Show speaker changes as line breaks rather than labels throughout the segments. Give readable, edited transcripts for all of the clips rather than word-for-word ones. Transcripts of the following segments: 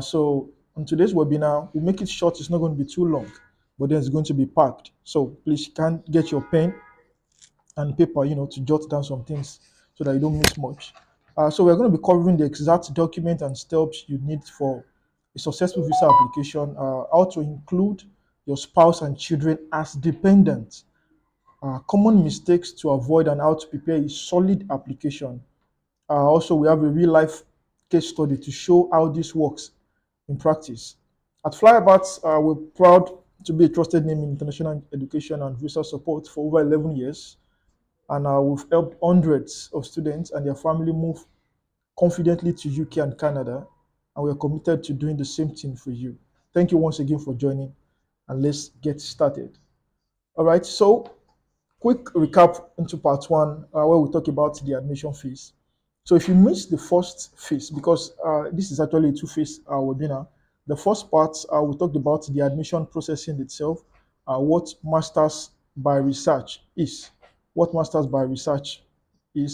So on today's webinar, we'll make it short. It's not going to be too long, but then it's going to be packed. So please, you can get your pen and paper, to jot down some things so that you don't miss much. So we're going to be covering the exact document and steps you need for a successful visa application, how to include your spouse and children as dependents, common mistakes to avoid, and how to prepare a solid application. Also, we have a real life case study to show how this works in practice. At Flyabout, we're proud to be a trusted name in international education and visa support for over 11 years. And we've helped hundreds of students and their family move confidently to UK and Canada. And we're committed to doing the same thing for you. Thank you once again for joining. And let's get started. All right. So quick recap into part one, where we talk about the admission phase. So if you missed the first phase, because this is actually a two-phase webinar, the first part we talked about the admission processing itself, what masters by research is,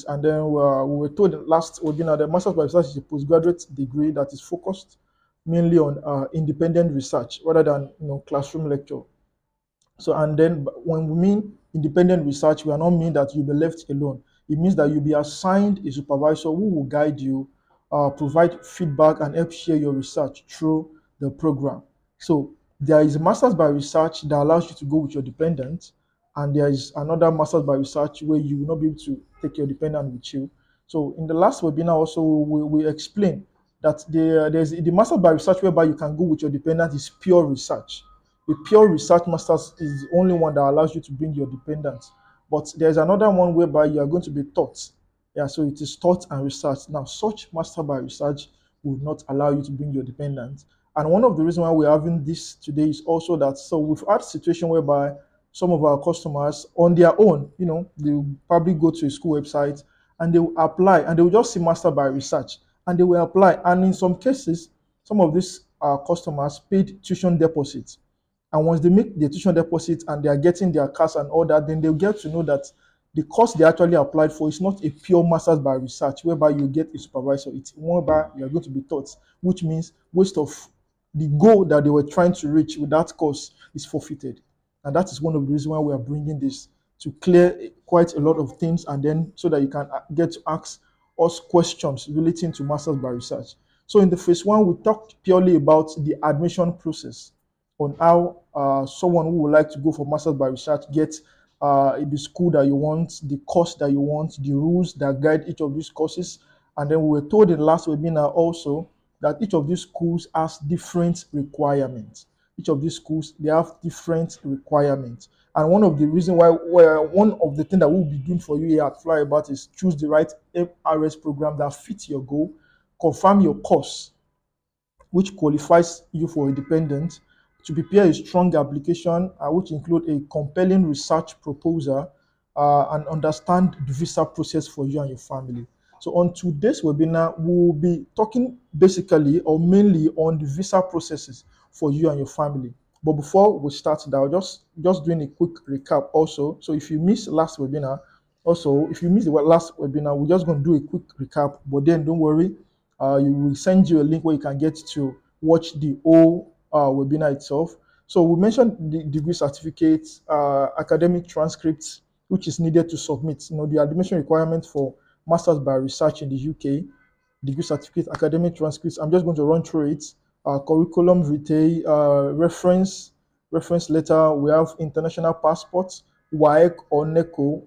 and then we were told in last webinar that masters by research is a postgraduate degree that is focused mainly on independent research rather than classroom lecture. So, and then when we mean independent research, we are not mean that you'll be left alone. It means that you'll be assigned a supervisor who will guide you, provide feedback, and help share your research through the program. So, there is a master's by research that allows you to go with your dependent, and there is another master's by research where you will not be able to take your dependent with you. So, in the last webinar, also we explained that there's the master's by research whereby you can go with your dependent is pure research. A pure research master's is the only one that allows you to bring your dependents. But there's another one whereby you are going to be taught. Yeah, so it is taught and research. Now, such master by research will not allow you to bring your dependents. And one of the reasons why we're having this today is also that so we've had a situation whereby some of our customers on their own, they will probably go to a school website and they will apply and they will just see master by research and they will apply. And in some cases, some of these customers paid tuition deposits, and once they make the tuition deposit and they are getting their cash and all that, then they'll get to know that the course they actually applied for is not a pure master's by research, whereby you get a supervisor. It's more by you're going to be taught, which means waste of the goal that they were trying to reach with that course is forfeited. And that is one of the reasons why we are bringing this to clear quite a lot of things, and then so that you can get to ask us questions relating to master's by research. So in the phase one, we talked purely about the admission process on how someone who would like to go for master's by research gets the school that you want, the course that you want, the rules that guide each of these courses. And then we were told in the last webinar also that each of these schools has different requirements. Each of these schools, they have different requirements. And one of the reasons why, one of the things that we'll be doing for you here at Flyabout is choose the right MRS program that fits your goal, confirm your course, which qualifies you for independent, to prepare a strong application, which include a compelling research proposal, and understand the visa process for you and your family. So on today's webinar, we will be talking basically or mainly on the visa processes for you and your family. But before we start that, just doing a quick recap also. So if you missed last webinar, also if you missed the last webinar, we're just going to do a quick recap. But then don't worry, you will send you a link where you can get to watch the whole webinar itself. So we mentioned the degree certificates, academic transcripts, which is needed to submit. The admission requirement for masters by research in the UK, degree certificate, academic transcripts. I'm just going to run through it. Curriculum vitae, reference letter. We have international passports, WAEC or NECO.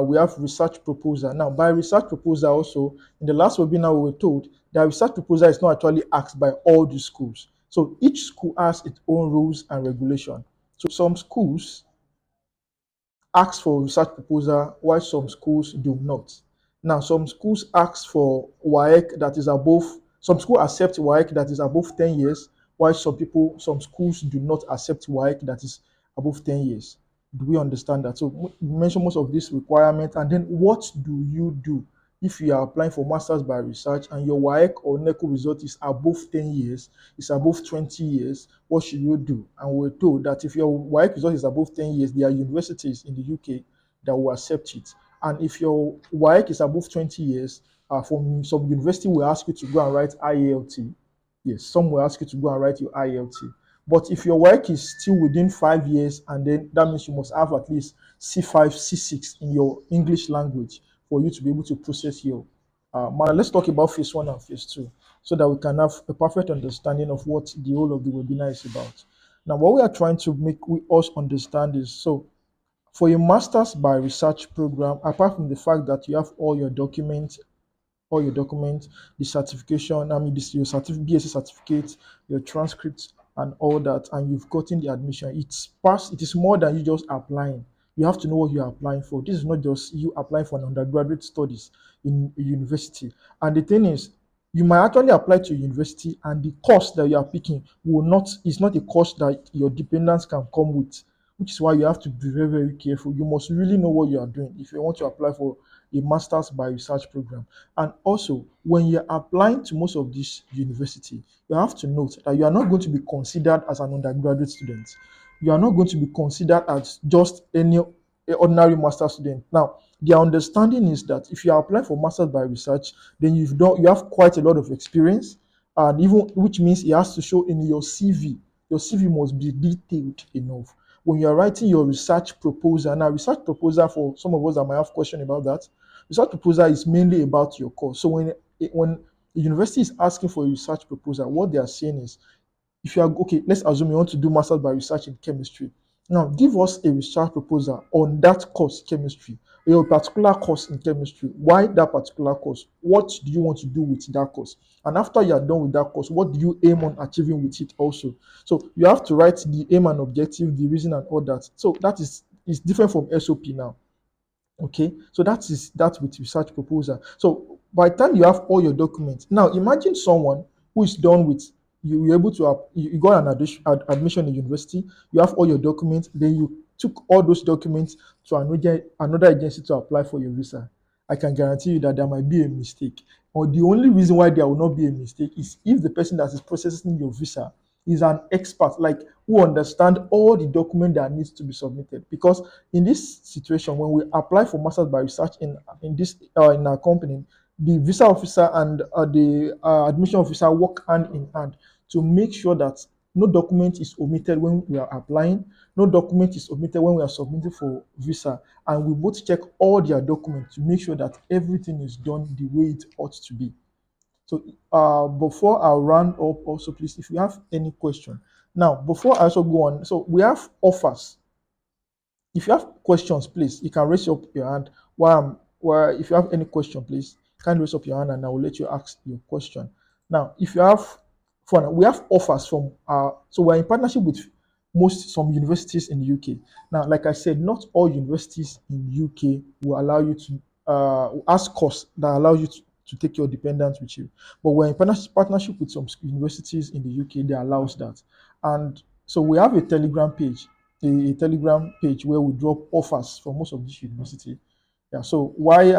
We have research proposal. Now, by research proposal also, in the last webinar, we were told that research proposal is not actually asked by all the schools. So each school has its own rules and regulation. So some schools ask for research proposal, while some schools do not. Now, some schools ask for WAEC that is above, some schools accept WAEC that is above 10 years, while some schools do not accept WAEC that is above 10 years. Do we understand that? So we mention most of these requirements, and then what do you do if you are applying for masters by research and your WAEC or NECO result is above 10 years, is above 20 years, what should you do? And we're told that if your WAEC result is above 10 years, there are universities in the UK that will accept it. And if your WAEC is above 20 years, from some university will ask you to go and write IELT. Yes, some will ask you to go and write your IELT. But if your work is still within 5 years, and then that means you must have at least C5, C6 in your English language for you to be able to process your matter. Let's talk about phase one and phase two so that we can have a perfect understanding of what the whole of the webinar is about. Now, what we are trying to make we us understand is so for a master's by research program, apart from the fact that you have all your documents, the certification, I mean, this, your BSc certificate, your transcripts, and all that, and you've gotten the admission. It's past. It is more than you just applying. You have to know what you are applying for. This is not just you applying for an undergraduate studies in a university. And the thing is, you might actually apply to a university, and the course that you are picking will not is not a course that your dependents can come with, which is why you have to be very, very careful. You must really know what you are doing if you want to apply for a master's by research program. And also, when you're applying to most of these university, you have to note that you are not going to be considered as an undergraduate student. You are not going to be considered as just any ordinary master student. Now, their understanding is that if you are applying for masters by research, then you have quite a lot of experience, and even which means it has to show in your CV. Your CV must be detailed enough. When you are writing your research proposal, now research proposal for some of us that might have question about that, research proposal is mainly about your course. So when the university is asking for a research proposal, what they are saying is, if you are okay, let's assume you want to do masters by research in chemistry. Now, give us a research proposal on that course, chemistry, your particular course in chemistry. Why that particular course? What do you want to do with that course? And after you are done with that course, what do you aim on achieving with it also? So you have to write the aim and objective, the reason, and all that. So that is different from SOP now. Okay, so that with research proposal. So by the time you have all your documents, now imagine someone who is done with you're able to you got an admission in university, you have all your documents, then you took all those documents to another agency to apply for your visa. I can guarantee you that there might be a mistake. Or the only reason why there will not be a mistake is if the person that is processing your visa is an expert, like who understand all the document that needs to be submitted. Because in this situation, when we apply for masters by research in this in our company, the visa officer and the admission officer work hand in hand to make sure that no document is omitted when we are applying, no document is omitted when we are submitting for visa, and we both check all their documents to make sure that everything is done the way it ought to be. So before I round up, also please, if you have any question. Now, before I also go on, so we have offers. If you have questions, please, you can raise up your hand. While if you have any question, please, can raise up your hand and I will let you ask your question. Now, if you have for now, we have offers from so we're in partnership with some universities in the UK. Now, like I said, not all universities in the UK will allow you to ask course that allow you to take your dependents with you. But we're in partnership with some universities in the UK that allows that. And so we have a Telegram page where we drop offers for most of this university. Yeah. So why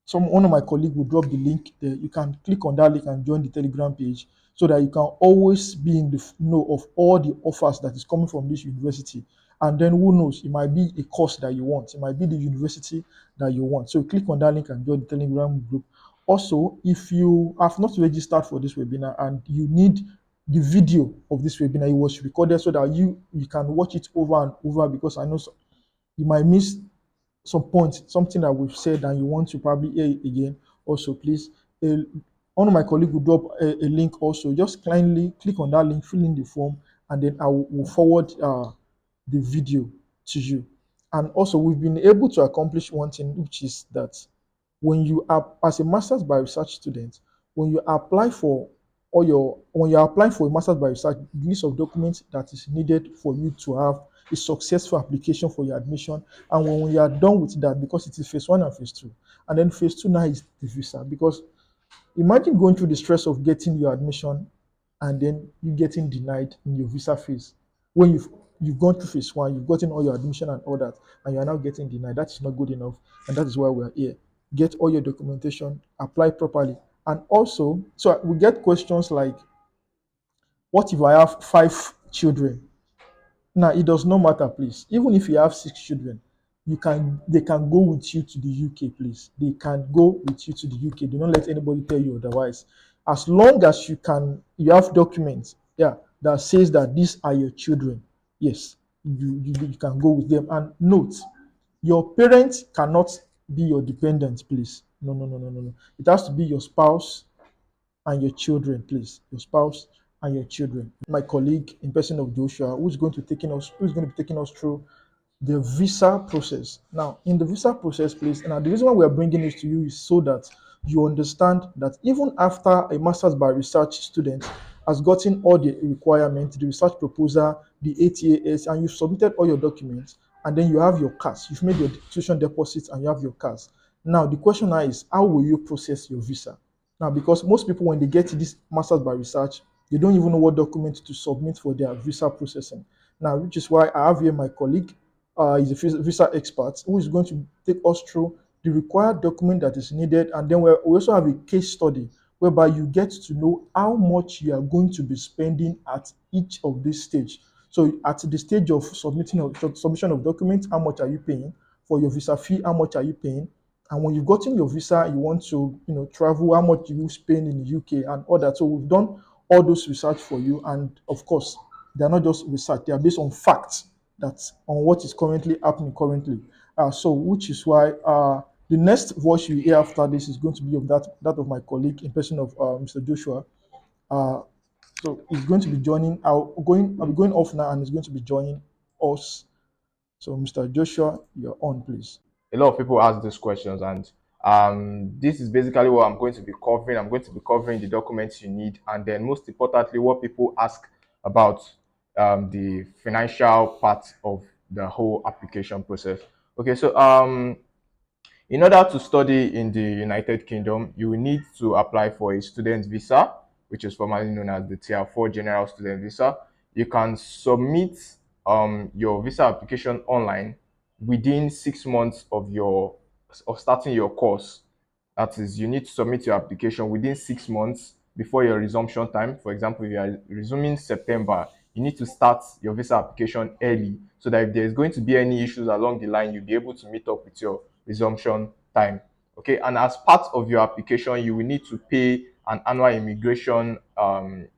some one of my colleagues will drop the link there. You can click on that link and join the Telegram page so that you can always be in the know of all the offers that is coming from this university. And then who knows, it might be a course that you want, it might be the university that you want. So click on that link and join the Telegram group. Also, if you have not registered for this webinar and you need the video of this webinar, it was recorded so that you can watch it over and over, because I know you might miss some point, something that we've said and you want to probably hear it again. Also, please, one of my colleagues will drop a link also. Just kindly click on that link, fill in the form, and then I will forward the video to you. And also, we've been able to accomplish one thing, which is that when you are as a master's by research student, when you apply for when you're applying for a master's by research, the list of documents that is needed for you to have a successful application for your admission. And when you are done with that, because it is phase one and phase two, and then phase two now is the visa. Because imagine going through the stress of getting your admission and then you getting denied in your visa phase. When you've gone through phase one, you've gotten all your admission and all that, and you are now getting denied. That is not good enough, and that is why we are here. Get all your documentation, apply properly, and also, so we get questions like, "What if I have 5 children?" Now, it does not matter, please. Even if you have 6 children, they can go with you to the UK, please. They can go with you to the UK. Do not let anybody tell you otherwise. as long as you have documents, yeah, that says that these are your children, yes, you can go with them. And note, your parents cannot be your dependents, please. No, no, no, no, no, no. It has to be your spouse and your children, please. Your spouse and your children. My colleague in person of Joshua, who's going to be taking us through the visa process. Now, in the visa process, please, now the reason why we are bringing this to you is so that you understand that even after a master's by research student has gotten all the requirements, the research proposal, the ATAS, and you've submitted all your documents, and then you have your CAS, you've made your tuition deposits, and you have your CAS. Now, the question now is, how will you process your visa? Now, because most people, when they get to this master's by research, they don't even know what documents to submit for their visa processing. Now, which is why I have here my colleague, is a visa expert who is going to take us through the required document that is needed. And then we also have a case study whereby you get to know how much you are going to be spending at each of this stage. So at the stage of submission of documents, how much are you paying? For your visa fee, how much are you paying? And when you've gotten your visa, you want to travel, how much do you spend in the UK and all that. So we've done all those research for you. And of course, they're not just research, they are based on facts, that's on what is currently happening currently. So which is why the next voice you hear after this is going to be of that of my colleague in person of Mr. Joshua. Uh, so he's going to be joining. I'll be going off now, and he's going to be joining us. So Mr. Joshua, you're on, please.
A lot of people ask these questions, and this is basically what I'm going to be covering. I'm going to be covering the documents you need, and then most importantly, what people ask about the financial part of the whole application process. Okay, so in order to study in the United Kingdom, you will need to apply for a student visa, which is formerly known as the Tier 4 General Student Visa. You can submit your visa application online within 6 months of starting your course. That is, you need to submit your application within 6 months before your resumption time. For example, if you are resuming September, you need to start your visa application early so that if there's going to be any issues along the line, you'll be able to meet up with your resumption time. Okay, and as part of your application, you will need to pay an annual immigration,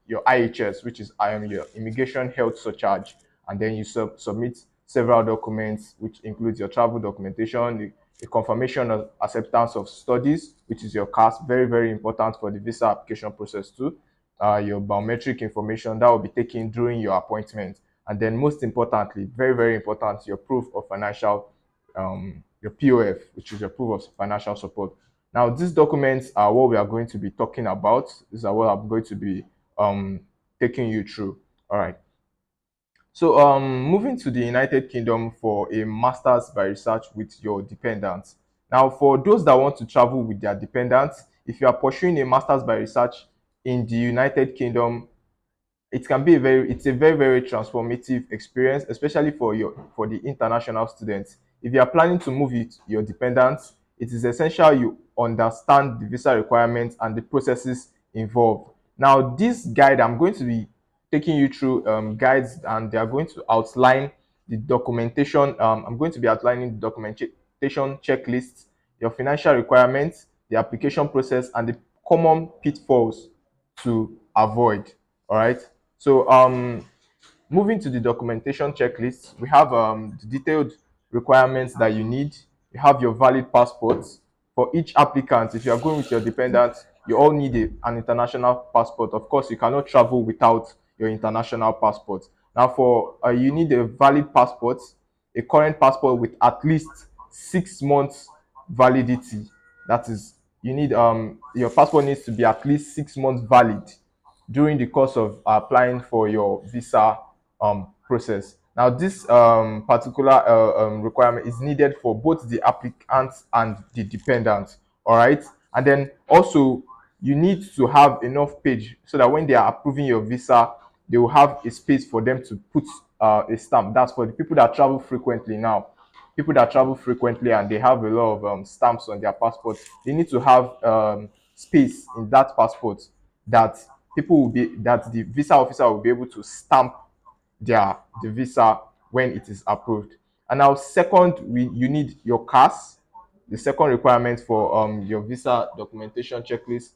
your IHS, which is your immigration health surcharge, and then you submit several documents, which includes your travel documentation, the confirmation of acceptance of studies, which is your CAS, very, very important for the visa application process too. Your biometric information that will be taken during your appointment. And then most importantly, very, very important, your proof of financial, your POF, which is your proof of financial support. Now, these documents are what we are going to be talking about. These are what I'm going to be taking you through. All right. So, moving to the United Kingdom for a master's by research with your dependents. Now, for those that want to travel with their dependents, if you are pursuing a master's by research in the United Kingdom, it's a very, very transformative experience, especially for the international students. If you are planning to move with your dependents, it is essential you understand the visa requirements and the processes involved. Now, this guide, I'm going to be taking you through guides, and they are going to outline the documentation. I'm going to be outlining the documentation checklists, your financial requirements, the application process, and the common pitfalls to avoid. All right. So, moving to the documentation checklist, we have the detailed requirements that you need. You have your valid passports for each applicant. If you are going with your dependents, you all need an international passport. Of course, you cannot travel without your international passport. Now, for you need a valid passport, a current passport with at least 6 months validity. That is, you need your passport needs to be at least 6 months valid during the course of applying for your visa process. Now, this particular requirement is needed for both the applicants and the dependents. All right, and then also you need to have enough page so that when they are approving your visa, they will have a space for them to put a stamp. That's for the people that travel frequently. Now, people that travel frequently and they have a lot of stamps on their passports, they need to have space in that passport that that the visa officer will be able to stamp the visa when it is approved. And now, second, you need your CAS. The second requirement for your visa documentation checklist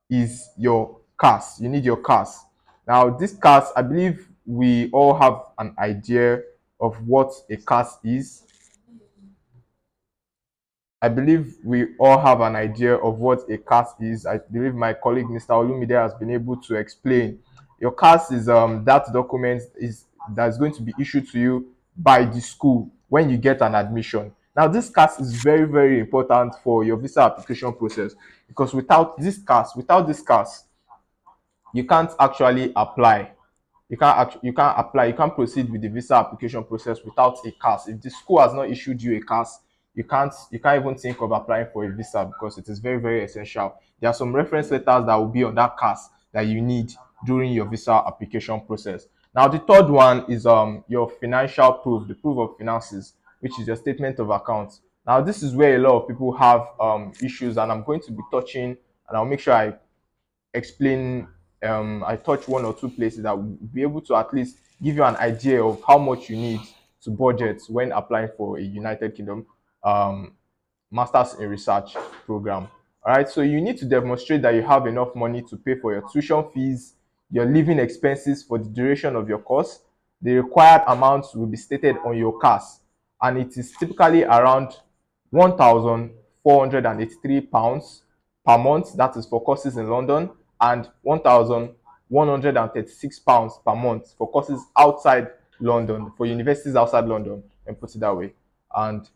is your CAS. You need your CAS. Now, this CAS, I believe we all have an idea of what a CAS is. I believe we all have an idea of what a CAS is. I believe my colleague Mr. Olumide has been able to explain. Your CAS is that document is that's going to be issued to you by the school when you get an admission. Now, this CAS is very, very important for your visa application process, because without this CAS, you can't actually apply. You can't apply, you can't proceed with the visa application process without a CAS. If the school has not issued you a CAS, you can't even think of applying for a visa, because it is very, very essential. There are some reference letters that will be on that CAS that you need during your visa application process. Now, the third one is your financial proof, the proof of finances, which is your statement of accounts. Now, this is where a lot of people have issues, and I'm going to be touching, and I'll make sure I explain, I touch one or two places that will be able to at least give you an idea of how much you need to budget when applying for a United Kingdom um, Masters in Research program. All right, so you need to demonstrate that you have enough money to pay for your tuition fees, your living expenses for the duration of your course. The required amounts will be stated on your CAS, and it is typically around £1,483 per month. That is for courses in London, and £1,136 per month for courses outside London, for universities outside London, and put it that way. And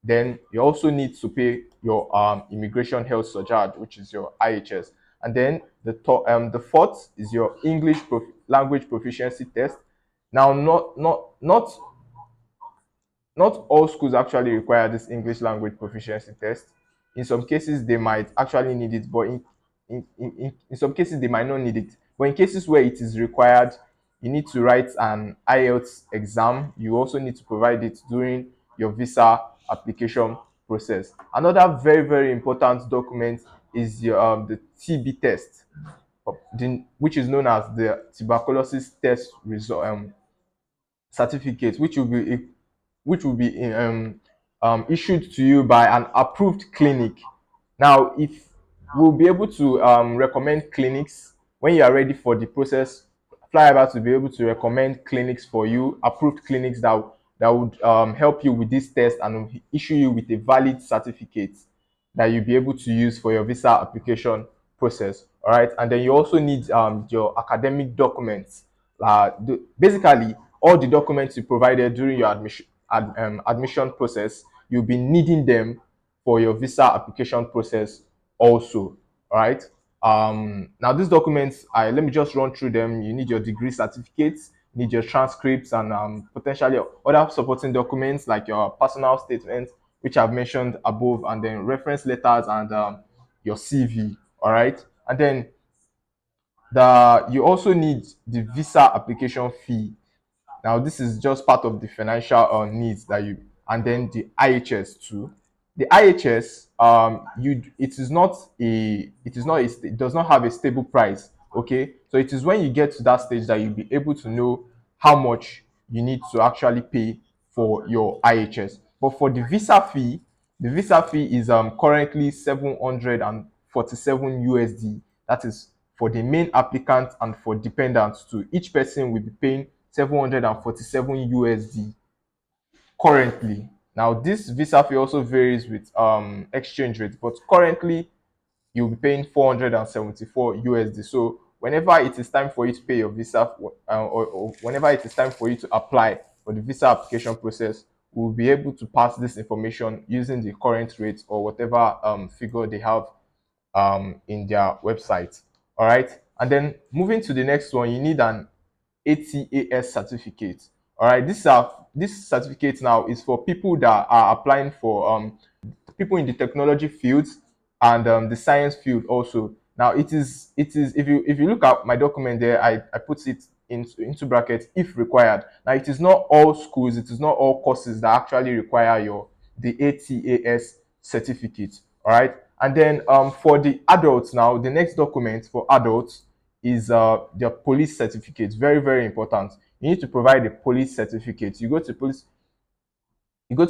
then you also need to pay your immigration health surcharge, which is your IHS. And then the fourth is your language proficiency test. Now, not all schools actually require this English language proficiency test. In some cases, they might actually need it, but in some cases, they might not need it. But in cases where it is required, you need to write an IELTS exam. You also need to provide it during your visa application process. Another very, very important document is the TB test, which is known as the tuberculosis test result certificate, which will be issued to you by an approved clinic. Now, if we'll be able to recommend clinics when you are ready for the process, Flyover to be able to recommend clinics for you, approved clinics that would help you with this test and will issue you with a valid certificate that you'll be able to use for your visa application process. All right, and then you also need your academic documents. Basically, all the documents you provided during your admission process, you'll be needing them for your visa application process also. All right. Now these documents, let me just run through them. You need your degree certificates, you need your transcripts, and potentially other supporting documents like your personal statements, which I've mentioned above, and then reference letters and your CV. All right, and then you also need the visa application fee. Now, this is just part of the financial needs that you, and then the IHS too. The IHS, it does not have a stable price. Okay, so it is when you get to that stage that you'll be able to know how much you need to actually pay for your IHS. But for the visa fee is currently 747 USD. That is for the main applicant, and for dependents too. Each person will be paying 747 USD currently. Now, this visa fee also varies with exchange rate, but currently you'll be paying 474 USD. So whenever it is time for you to pay your visa, or whenever it is time for you to apply for the visa application process, we'll be able to pass this information using the current rate or whatever figure they have in their website. All right. And then moving to the next one, you need an ATAS certificate. All right. This certificate now is for people that are applying for people in the technology fields and the science field also. Now, it is if you look at my document there, I put it into brackets if required. Now, it is not all schools, it is not all courses that actually require the ATAS certificate. All right. And then for the adults now, the next document for adults is their police certificate. Very, very important. You need to provide a police certificate. You go to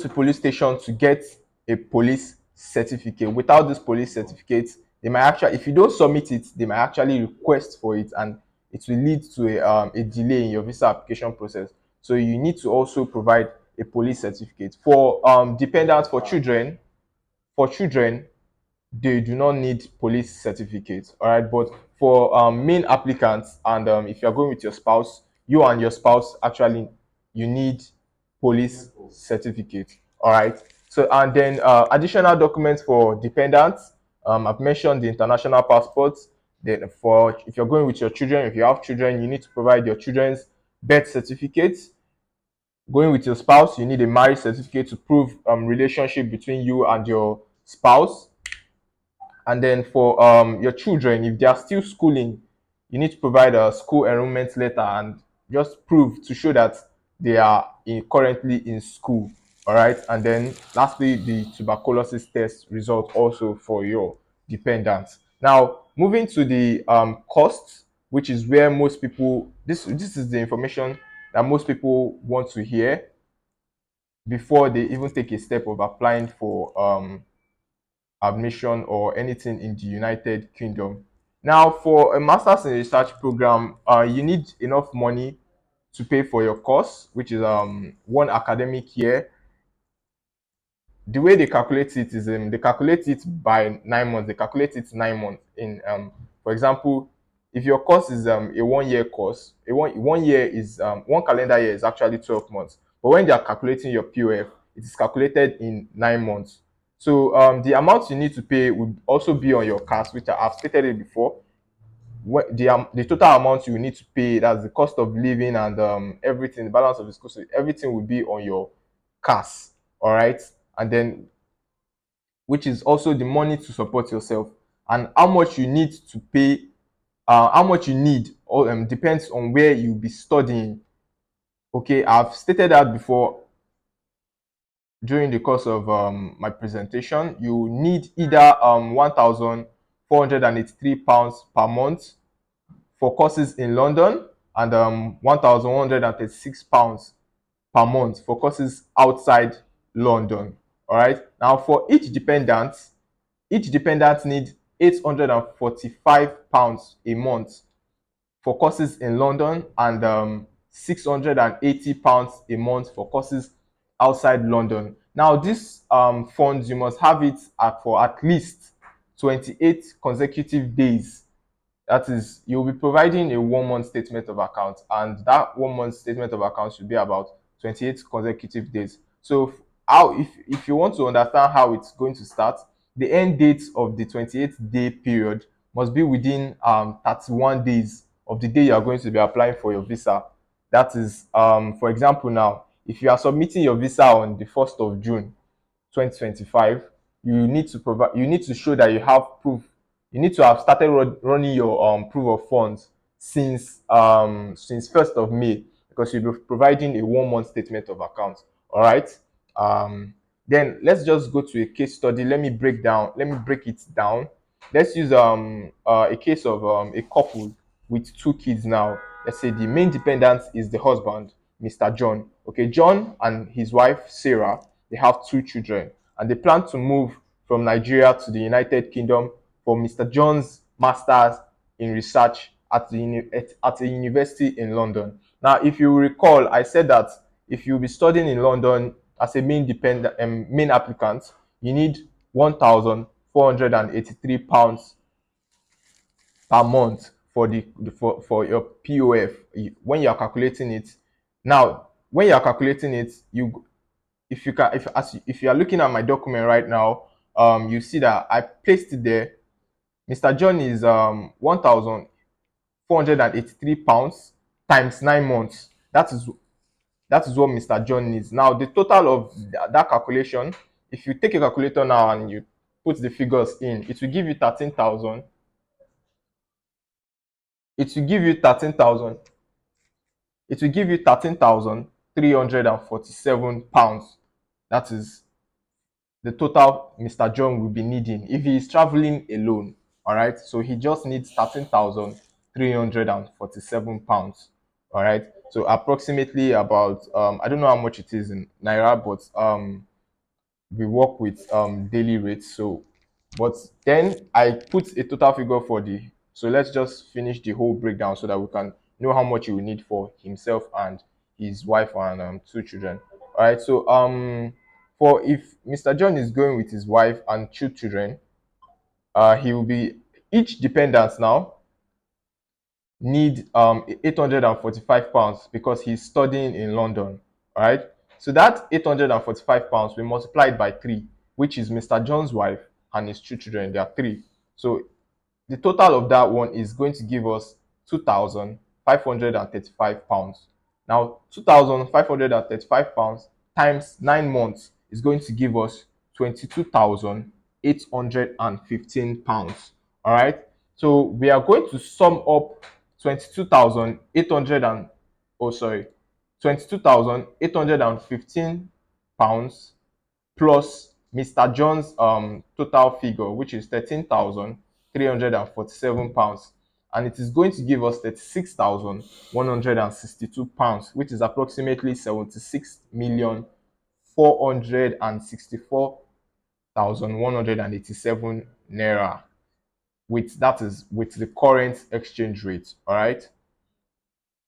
police station to get a police certificate. Without this police certificate, they might actually, if you don't submit it, they might actually request for it, and it will lead to a delay in your visa application process. So you need to also provide a police certificate. For dependents, for children, they do not need police certificates. All right, but for main applicants, and if you're going with your spouse, you and your spouse actually, you need police certificate. All right. So and then additional documents for dependents. I've mentioned the international passports. Then for if you're going with your children, if you have children, you need to provide your children's birth certificates. Going with your spouse, you need a marriage certificate to prove relationship between you and your spouse. And then for your children, if they are still schooling, you need to provide a school enrollment letter and just prove to show that they are currently in school. All right. And then lastly, the tuberculosis test result also for your dependents. Now, moving to the costs, which is where most people, this is the information that most people want to hear before they even take a step of applying for admission or anything in the United Kingdom. Now, for a master's in research program, you need enough money to pay for your course, which is 1 academic year. The way they calculate it is they calculate it by 9 months. They calculate it 9 months. In for example, if your course is a 1 year course, one year is 1 calendar year is actually 12 months. But when they are calculating your POF, it is calculated in 9 months. So the amount you need to pay would also be on your CAS, which I've stated it before. The total amount you need to pay, that's the cost of living and everything, the balance of the school, so everything will be on your CAS. All right, and then which is also the money to support yourself, and how much you need to pay, how much you need, depends on where you'll be studying. Okay, I've stated that before during the course of my presentation. You need either 1,483 pounds per month for courses in London, and 1,136 pounds per month for courses outside London. All right. Now, for each dependent needs 845 pounds a month for courses in London, and 680 pounds a month for courses outside London. Now, these funds, you must have it for at least 28 consecutive days. That is, you'll be providing a 1 month statement of account, and that 1 month statement of account should be about 28 consecutive days. So, how if you want to understand how it's going to start, the end date of the 28-day period must be within 31 days of the day you are going to be applying for your visa. That is, for example, now, if you are submitting your visa on the 1st of June 2025, you need to show that you have proof. You need to have started running your proof of funds since 1st of May, because you'll be providing a 1 month statement of account. All right. um then let's just go to a case study. Let me break it down. Let's use a case of a couple with 2 kids. Now, let's say the main dependent is the husband, Mr. John. Okay, John and his wife Sarah, they have 2 children, and they plan to move from Nigeria to the United Kingdom for Mr. John's masters in research at at a university in London. Now, if you recall, I said that if you'll be studying in London as a main applicant, you need 1,483 pounds per month for for your POF when you are calculating it. Now, when you are calculating it, you if you can if you are looking at my document right now, you see that I placed it there. Mr. John is 1,483 pounds times 9 months. That is what Mr. John needs. Now, the total of that calculation, if you take a calculator now and you put the figures in, it will give you 13,000. It will give you 13,000. It will give you 13,347 pounds. That is the total Mr. John will be needing if he is traveling alone. All right. So he just needs 13,347 pounds. All right. So approximately about I don't know how much it is in naira, but we work with daily rates. So But then I put a total figure for the, so let's just finish the whole breakdown so that we can know how much he will need for himself and his wife and two children. All right. So for if Mr. John is going with his wife and two children, he will be, each dependent now need 845 pounds because he's studying in London. All right. So that 845 pounds we multiply it by three, which is Mr. John's wife and his two children. There are three. So the total of that one is going to give us 2,535 pounds. Now, 2,535 pounds times 9 months is going to give us 22,815 pounds. All right. So we are going to sum up 22,800 and, oh, sorry, 22,815 pounds plus Mr. John's total figure, which is 13,347 pounds. And it is going to give us 36,162 pounds, which is approximately 76,464,187 naira. With that is with the current exchange rate. All right.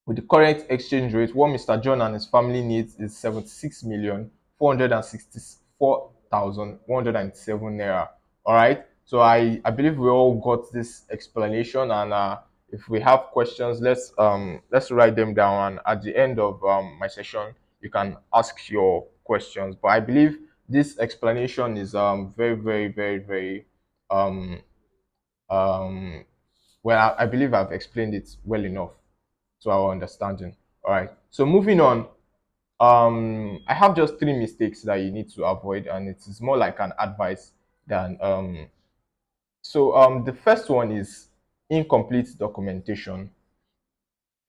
With the current exchange rate, what Mr. John and his family needs is 76,464,107 naira. All right. So I believe we all got this explanation, and if we have questions, let's write them down. And at the end of my session, you can ask your questions. But I believe this explanation is very very very very um well. I believe I've explained it well enough to our understanding. All right. So moving on, I have just three mistakes that you need to avoid, and it is more like an advice than the first one is incomplete documentation.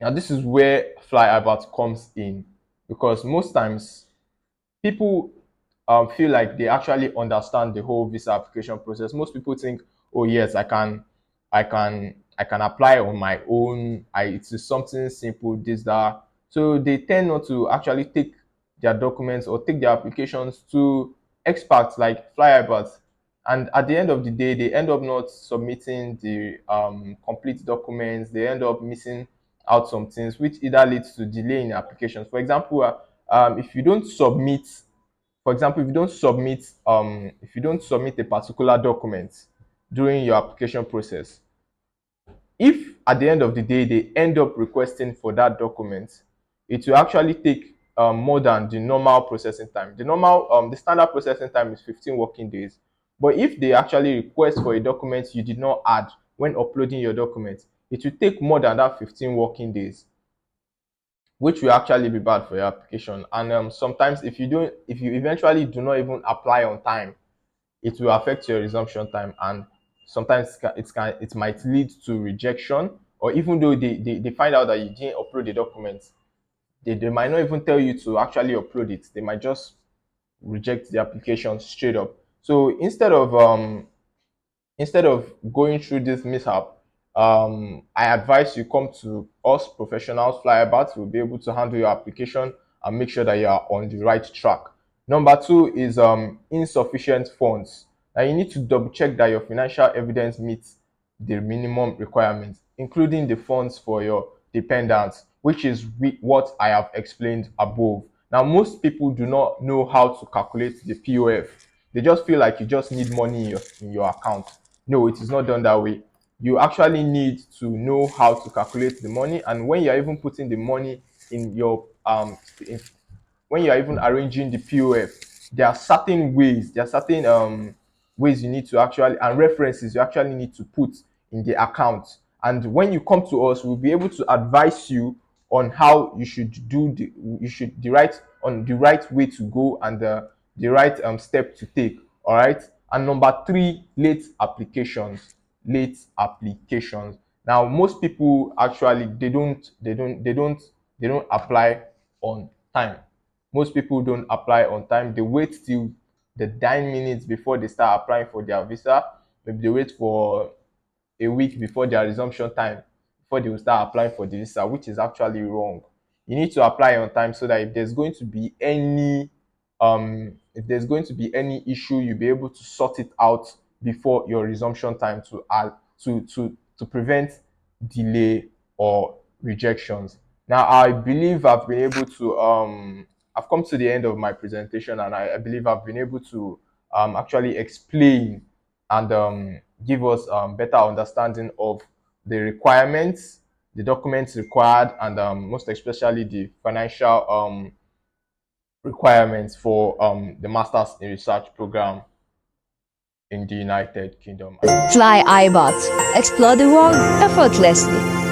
Now this is where FlyAbert comes in, because most times people feel like they actually understand the whole visa application process. Most people think, oh yes, I can apply on my own. It is something simple, this, that. So they tend not to actually take their documents or take their applications to experts like FlyAbert. And at the end of the day, they end up not submitting the complete documents. They end up missing out some things, which either leads to delay in applications. For example, if you don't submit, for example, if you don't submit a particular document during your application process, if at the end of the day they end up requesting for that document, it will actually take more than the normal processing time. The standard processing time is 15 working days. But if they actually request for a document you did not add when uploading your document, it will take more than that 15 working days, which will actually be bad for your application. And sometimes if you eventually do not even apply on time, it will affect your resumption time, and sometimes it might lead to rejection. Or even though they find out that you didn't upload the documents, they might not even tell you to actually upload it. They might just reject the application straight up. So instead of going through this mishap, I advise you come to us professionals, FlyAbert. We'll be able to handle your application and make sure that you are on the right track. Number two is insufficient funds. Now you need to double check that your financial evidence meets the minimum requirements, including the funds for your dependents, which is what I have explained above. Now, most people do not know how to calculate the POF. They just feel like you just need money in your account. No, it is not done that way. You actually need to know how to calculate the money, and when you're even putting the money in your when you're even arranging the POF, there are certain ways you need to actually, and references you actually need to put in the account. And when you come to us, we'll be able to advise you on how you should the right way to go, and the right step to take. All right. And number three, late applications. Now most people actually they don't apply on time. Most people don't apply on time. They wait till the 9 minutes before they start applying for their visa. Maybe they wait for a week before their resumption time before they will start applying for the visa, which is actually wrong. You need to apply on time so that if there's going to be any issue, you'll be able to sort it out before your resumption time to add to prevent delay or rejections. Now, I believe I've been able to I've come to the end of my presentation, and I believe I've been able to actually explain and give us better understanding of the requirements, the documents required, and most especially the financial requirements for the Masters in Research program in the United Kingdom.
Fly iBot. Explore the world effortlessly.